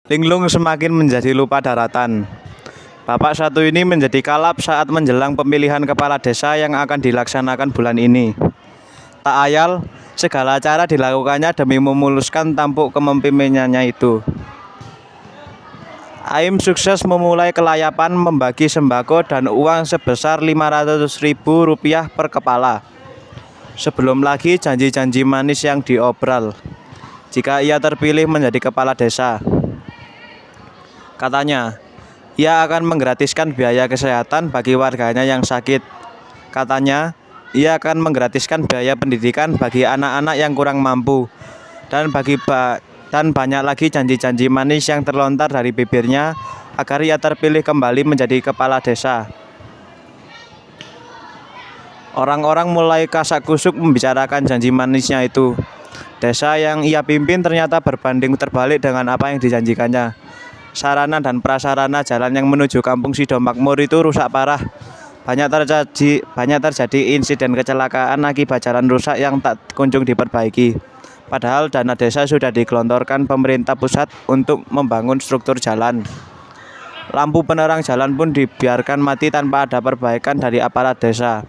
Linglung semakin menjadi lupa daratan. Bapak satu ini menjadi kalap saat menjelang pemilihan kepala desa yang akan dilaksanakan bulan ini. Tak ayal, segala cara dilakukannya demi memuluskan tampuk kepemimpinannya itu. Aim sukses memulai kelayapan membagi sembako dan uang sebesar Rp500.000 per kepala. Sebelum lagi janji-janji manis yang diobral jika ia terpilih menjadi kepala desa. Katanya, ia akan menggratiskan biaya kesehatan bagi warganya yang sakit. Katanya, ia akan menggratiskan biaya pendidikan bagi anak-anak yang kurang mampu. Dan banyak lagi janji-janji manis yang terlontar dari bibirnya agar ia terpilih kembali menjadi kepala desa. Orang-orang mulai kasak-kusuk membicarakan janji manisnya itu. Desa yang ia pimpin ternyata berbanding terbalik dengan apa yang dijanjikannya. Sarana dan prasarana jalan yang menuju Kampung Sidomakmur itu rusak parah. Banyak terjadi insiden kecelakaan akibat jalan rusak yang tak kunjung diperbaiki. Padahal dana desa sudah digelontorkan pemerintah pusat untuk membangun struktur jalan. Lampu penerang jalan pun dibiarkan mati tanpa ada perbaikan dari aparat desa.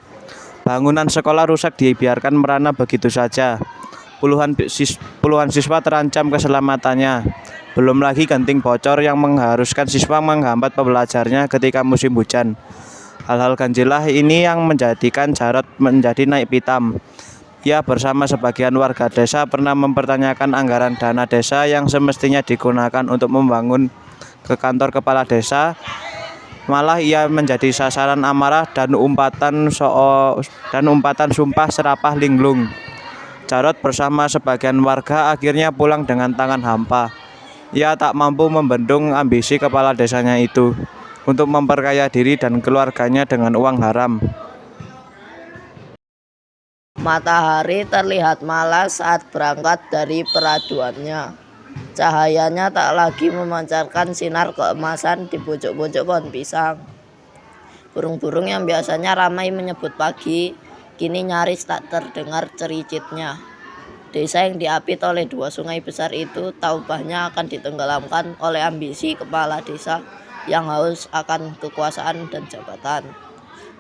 Bangunan sekolah rusak dibiarkan merana begitu saja. Puluhan siswa terancam keselamatannya. Belum lagi genting bocor yang mengharuskan siswa menghambat pembelajarnya ketika musim hujan. Hal-hal ganjilah ini yang menjadikan Jarot menjadi naik pitam. Ia bersama sebagian warga desa pernah mempertanyakan anggaran dana desa yang semestinya digunakan untuk membangun ke kantor kepala desa. Malah ia menjadi sasaran amarah dan umpatan sumpah serapah linglung. Jarot bersama sebagian warga akhirnya pulang dengan tangan hampa. Ia tak mampu membendung ambisi kepala desanya itu untuk memperkaya diri dan keluarganya dengan uang haram. Matahari terlihat malas saat berangkat dari peraduannya. Cahayanya tak lagi memancarkan sinar keemasan di pucuk-pucuk pohon pisang. Burung-burung yang biasanya ramai menyebut pagi, kini nyaris tak terdengar cericitnya. Desa yang diapit oleh dua sungai besar itu tak ubahnya akan ditenggelamkan oleh ambisi kepala desa yang haus akan kekuasaan dan jabatan.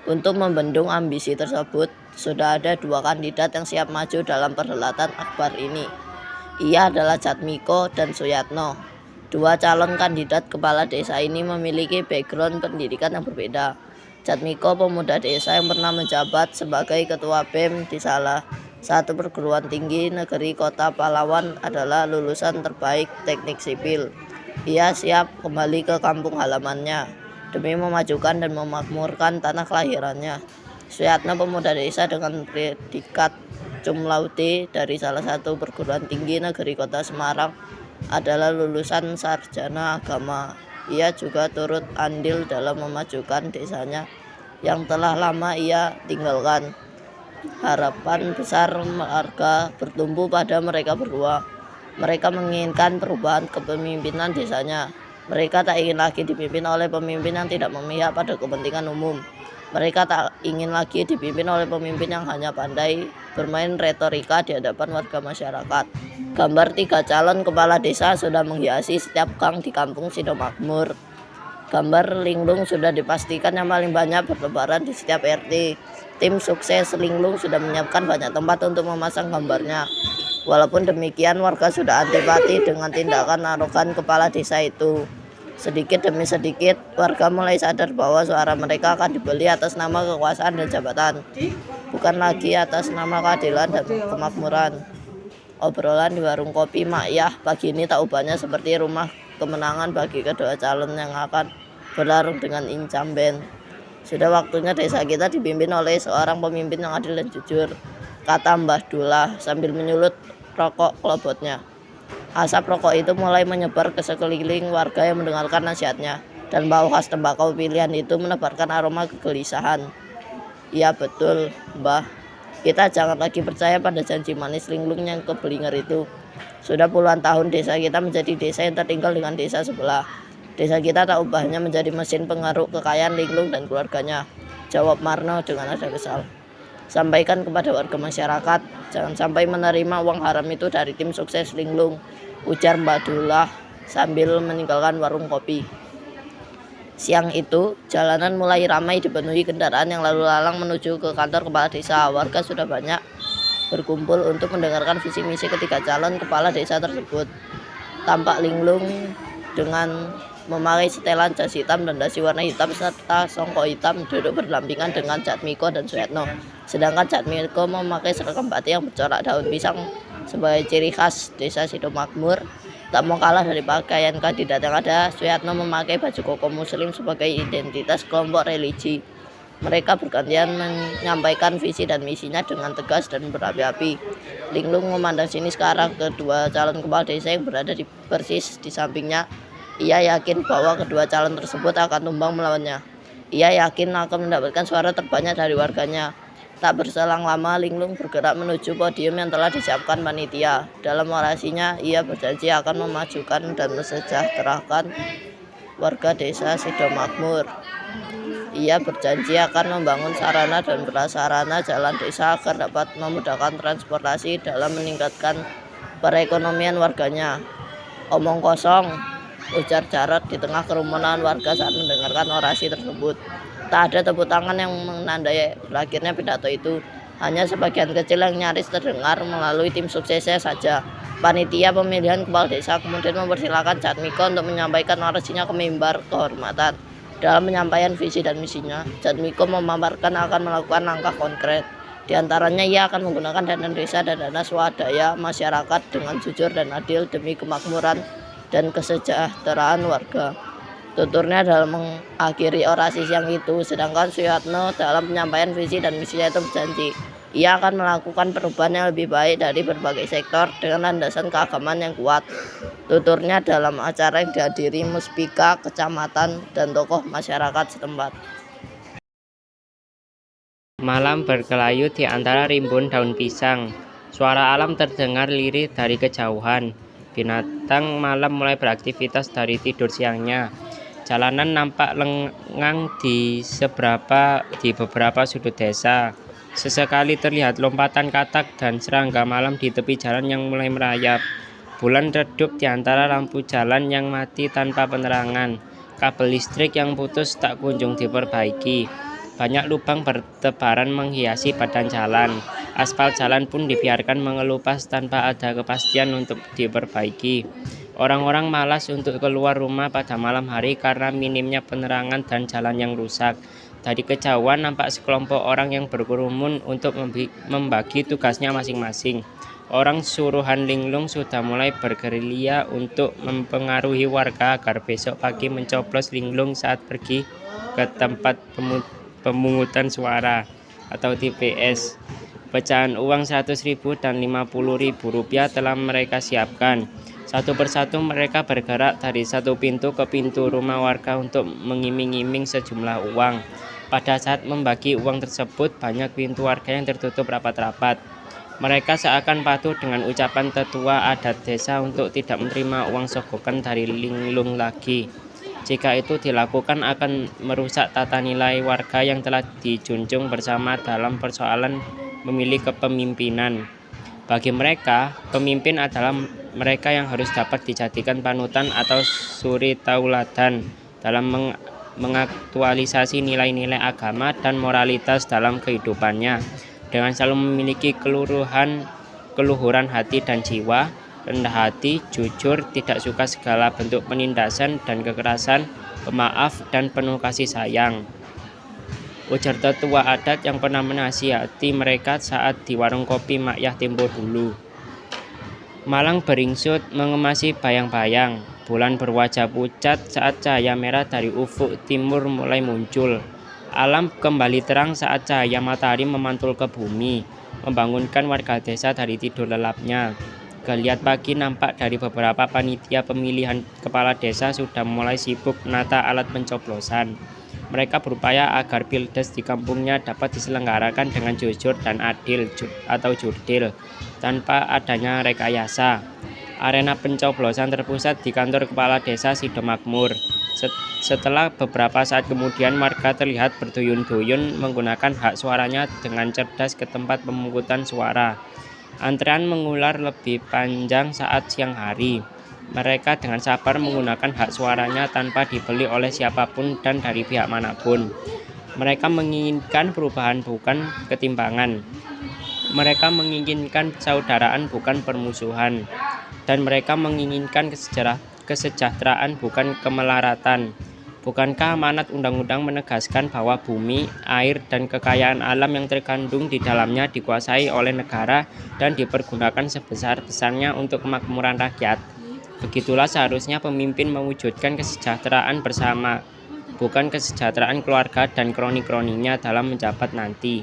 Untuk membendung ambisi tersebut, sudah ada dua kandidat yang siap maju dalam perhelatan akbar ini. Ia adalah Jatmiko dan Suyatno. Dua calon kandidat kepala desa ini memiliki background pendidikan yang berbeda. Jatmiko pemuda desa yang pernah menjabat sebagai ketua BEM di salah satu perguruan tinggi negeri kota Palawan, adalah lulusan terbaik teknik sipil. Ia siap kembali ke kampung halamannya demi memajukan dan memakmurkan tanah kelahirannya. Suyatno pemuda desa dengan predikat cum laude dari salah satu perguruan tinggi negeri kota Semarang adalah lulusan sarjana agama. Ia juga turut andil dalam memajukan desanya yang telah lama ia tinggalkan. Harapan besar warga bertumbuh pada mereka berdua. Mereka menginginkan perubahan kepemimpinan desanya. Mereka tak ingin lagi dipimpin oleh pemimpin yang tidak memihak pada kepentingan umum. Mereka tak ingin lagi dipimpin oleh pemimpin yang hanya pandai bermain retorika di hadapan warga masyarakat. Gambar tiga calon kepala desa sudah menghiasi setiap gang di Kampung Sidomakmur. Gambar linglung sudah dipastikan yang paling banyak bertebaran di setiap RT. Tim sukses linglung sudah menyiapkan banyak tempat untuk memasang gambarnya. Walaupun demikian, warga sudah antipati dengan tindakan arogan kepala desa itu. Sedikit demi sedikit, warga mulai sadar bahwa suara mereka akan dibeli atas nama kekuasaan dan jabatan, bukan lagi atas nama keadilan dan kemakmuran. Obrolan di warung kopi Mak Yah pagi ini tak ubahnya seperti rumah kemenangan bagi kedua calon yang akan bertarung dengan incumbent. Sudah waktunya desa kita dipimpin oleh seorang pemimpin yang adil dan jujur, kata Mbah Dullah sambil menyulut rokok kelobotnya. Asap rokok itu mulai menyebar ke sekeliling warga yang mendengarkan nasihatnya, dan bau khas tembakau pilihan itu menebarkan aroma kegelisahan. Iya betul, Mbah. Kita jangan lagi percaya pada janji manis linglung yang keblinger itu. Sudah puluhan tahun desa kita menjadi desa yang tertinggal dengan desa sebelah. Desa kita tak ubahnya menjadi mesin pengaruh kekayaan linglung dan keluarganya, jawab Marno dengan nada kesal. Sampaikan kepada warga masyarakat, jangan sampai menerima uang haram itu dari tim sukses linglung, ujar Mbak Dullah. sambil meninggalkan warung kopi. Siang itu, jalanan mulai ramai dipenuhi kendaraan yang lalu lalang menuju ke kantor kepala desa. Warga sudah banyak berkumpul untuk mendengarkan visi misi ketiga calon kepala desa tersebut. Tampak linglung dengan memakai setelan jas hitam dan dasi warna hitam serta songkok hitam duduk berdampingan dengan Jatmiko dan Suyatno. Sedangkan Jatmiko memakai seragam batik yang bercorak daun pisang sebagai ciri khas desa Sidomakmur. Tak mau kalah dari pakaian kandidat yang ada, Suyatno memakai baju koko muslim sebagai identitas kelompok religi. Mereka bergantian menyampaikan visi dan misinya dengan tegas dan berapi-api. Linglung memandang sinis ke arah kedua calon kepala desa yang berada persis di sampingnya. Ia yakin bahwa kedua calon tersebut akan tumbang melawannya. Ia yakin akan mendapatkan suara terbanyak dari warganya. Tak berselang lama, Linglung bergerak menuju podium yang telah disiapkan panitia. Dalam orasinya, ia berjanji akan memajukan dan mensejahterakan warga desa Sidomakmur. Ia berjanji akan membangun sarana dan prasarana jalan desa agar dapat memudahkan transportasi dalam meningkatkan perekonomian warganya. Omong kosong, ujar Jarot di tengah kerumunan warga saat mendengarkan orasi tersebut. Tak ada tepuk tangan yang menandai berakhirnya pidato itu. Hanya sebagian kecil yang nyaris terdengar melalui tim suksesnya saja. Panitia pemilihan kepala desa kemudian mempersilahkan Jatmiko untuk menyampaikan orasinya ke mimbar kehormatan. Dalam penyampaian visi dan misinya, Jatmiko memaparkan akan melakukan langkah konkret. Di antaranya ia akan menggunakan dana desa dan dana swadaya masyarakat dengan jujur dan adil demi kemakmuran dan kesejahteraan warga. Tuturnya dalam mengakhiri orasi siang itu, sedangkan Suyatno dalam penyampaian visi dan misinya itu berjanji ia akan melakukan perubahan yang lebih baik dari berbagai sektor dengan landasan keagamaan yang kuat. Tuturnya dalam acara yang dihadiri muspika, kecamatan, dan tokoh masyarakat setempat. Malam berkelayut di antara rimbun daun pisang. Suara alam terdengar lirih dari kejauhan. Binatang malam mulai beraktivitas dari tidur siangnya. Jalanan nampak lengang di beberapa sudut desa. Sesekali terlihat lompatan katak dan serangga malam di tepi jalan yang mulai merayap. Bulan redup di antara lampu jalan yang mati tanpa penerangan. Kabel listrik yang putus tak kunjung diperbaiki. Banyak lubang bertebaran menghiasi badan jalan. Aspal jalan pun dibiarkan mengelupas tanpa ada kepastian untuk diperbaiki. Orang-orang malas untuk keluar rumah pada malam hari karena minimnya penerangan dan jalan yang rusak. Dari kejauhan nampak sekelompok orang yang berkerumun untuk membagi tugasnya masing-masing. Orang suruhan Linglung sudah mulai bergerilya untuk mempengaruhi warga agar besok pagi mencoblos Linglung saat pergi ke tempat pemungutan suara atau TPS. Pecahan uang 100.000 dan 50.000 rupiah telah mereka siapkan. Satu persatu mereka bergerak dari satu pintu ke pintu rumah warga untuk mengiming-iming sejumlah uang. Pada saat membagi uang tersebut, banyak pintu warga yang tertutup rapat-rapat. Mereka seakan patuh dengan ucapan tetua adat desa untuk tidak menerima uang sogokan dari Linglung lagi. Jika itu dilakukan akan merusak tata nilai warga yang telah dijunjung bersama dalam persoalan memilih kepemimpinan. Bagi mereka, pemimpin adalah mereka yang harus dapat dijadikan panutan atau suri tauladan dalam mengaktualisasi nilai-nilai agama dan moralitas dalam kehidupannya. Dengan selalu memiliki keluhuran hati dan jiwa, rendah hati, jujur, tidak suka segala bentuk penindasan dan kekerasan, pemaaf dan penuh kasih sayang. Ujar tetua adat yang pernah menasihati mereka saat di warung kopi Makyah tempo dulu. Malang beringsut mengemasi bayang-bayang. Bulan berwajah pucat saat cahaya merah dari ufuk timur mulai muncul. Alam kembali terang saat cahaya matahari memantul ke bumi, membangunkan warga desa dari tidur lelapnya. Geliat pagi nampak dari beberapa panitia pemilihan kepala desa sudah mulai sibuk menata alat pencoblosan. Mereka berupaya agar pildes di kampungnya dapat diselenggarakan dengan jujur dan adil atau jurdil, tanpa adanya rekayasa. Arena pencoblosan terpusat di kantor kepala desa Sidomakmur. Setelah beberapa saat kemudian, warga terlihat berduyun-duyun menggunakan hak suaranya dengan cerdas ke tempat pemungutan suara. Antrean mengular lebih panjang saat siang hari. Mereka dengan sabar menggunakan hak suaranya tanpa dibeli oleh siapapun dan dari pihak manapun. Mereka menginginkan perubahan bukan ketimpangan. Mereka menginginkan persaudaraan bukan permusuhan. Dan mereka menginginkan kesejahteraan bukan kemelaratan. Bukankah amanat undang-undang menegaskan bahwa bumi, air, dan kekayaan alam yang terkandung di dalamnya dikuasai oleh negara dan dipergunakan sebesar-besarnya untuk kemakmuran rakyat? Begitulah seharusnya pemimpin mewujudkan kesejahteraan bersama, bukan kesejahteraan keluarga dan kroni-kroninya dalam menjabat nanti.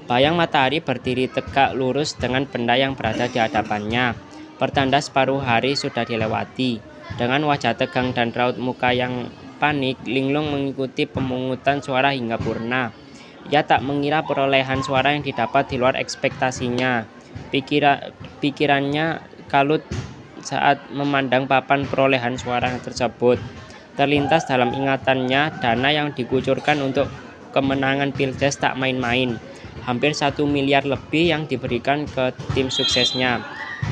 Bayang matahari berdiri tegak lurus dengan benda yang berada di hadapannya. Pertanda separuh hari sudah dilewati. Dengan wajah tegang dan raut muka yang panik, Linglung mengikuti pemungutan suara hingga purna. Ia tak mengira perolehan suara yang didapat di luar ekspektasinya. Pikirannya kalut saat memandang papan perolehan suara tersebut. Terlintas dalam ingatannya dana yang dikucurkan untuk kemenangan Pilpres tak main-main. Hampir 1 miliar lebih yang diberikan ke tim suksesnya.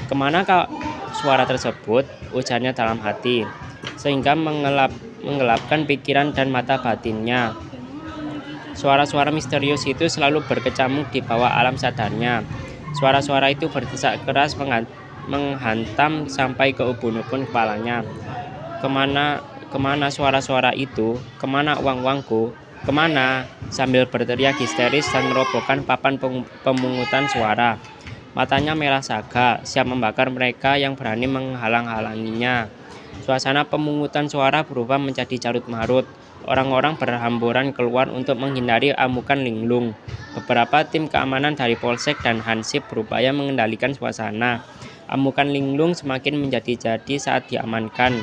Kemana suara tersebut? Ujarnya dalam hati, sehingga menggelapkan pikiran dan mata batinnya. Suara-suara misterius itu selalu berkecamuk di bawah alam sadarnya. Suara-suara itu berdesak keras menghantam sampai ke ubun-ubun kepalanya. Kemana suara-suara itu? Kemana uang-uangku? Kemana? Sambil berteriak histeris dan merobohkan papan pemungutan suara. Matanya merah saga, siap membakar mereka yang berani menghalang-halanginya. Suasana pemungutan suara berubah menjadi carut-marut. Orang-orang berhamburan keluar untuk menghindari amukan Linglung. Beberapa tim keamanan dari Polsek dan Hansip berupaya mengendalikan suasana. Amukan Linglung semakin menjadi-jadi saat diamankan.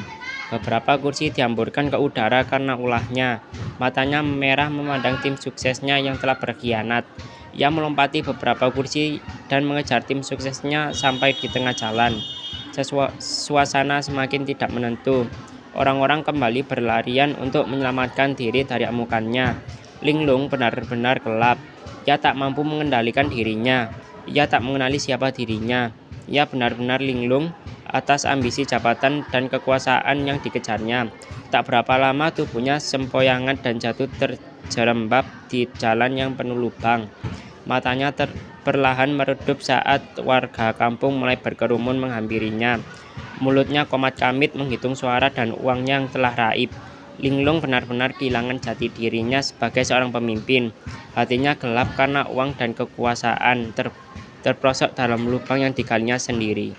Beberapa kursi dihamburkan ke udara karena ulahnya. Matanya merah memandang tim suksesnya yang telah berkhianat. Ia melompati beberapa kursi dan mengejar tim suksesnya sampai di tengah jalan. Suasana semakin tidak menentu. Orang-orang kembali berlarian untuk menyelamatkan diri dari amukannya. Linglung benar-benar gelap. Ia tak mampu mengendalikan dirinya. Ia tak mengenali siapa dirinya. Ia benar-benar linglung atas ambisi jabatan dan kekuasaan yang dikejarnya. Tak berapa lama tubuhnya sempoyangan dan jatuh terjerembab di jalan yang penuh lubang. Matanya perlahan meredup saat warga kampung mulai berkerumun menghampirinya. Mulutnya komat-kamit menghitung suara dan uangnya yang telah raib. Linglung benar-benar kehilangan jati dirinya sebagai seorang pemimpin. Hatinya gelap karena uang dan kekuasaan terperosok dalam lubang yang digalinya sendiri.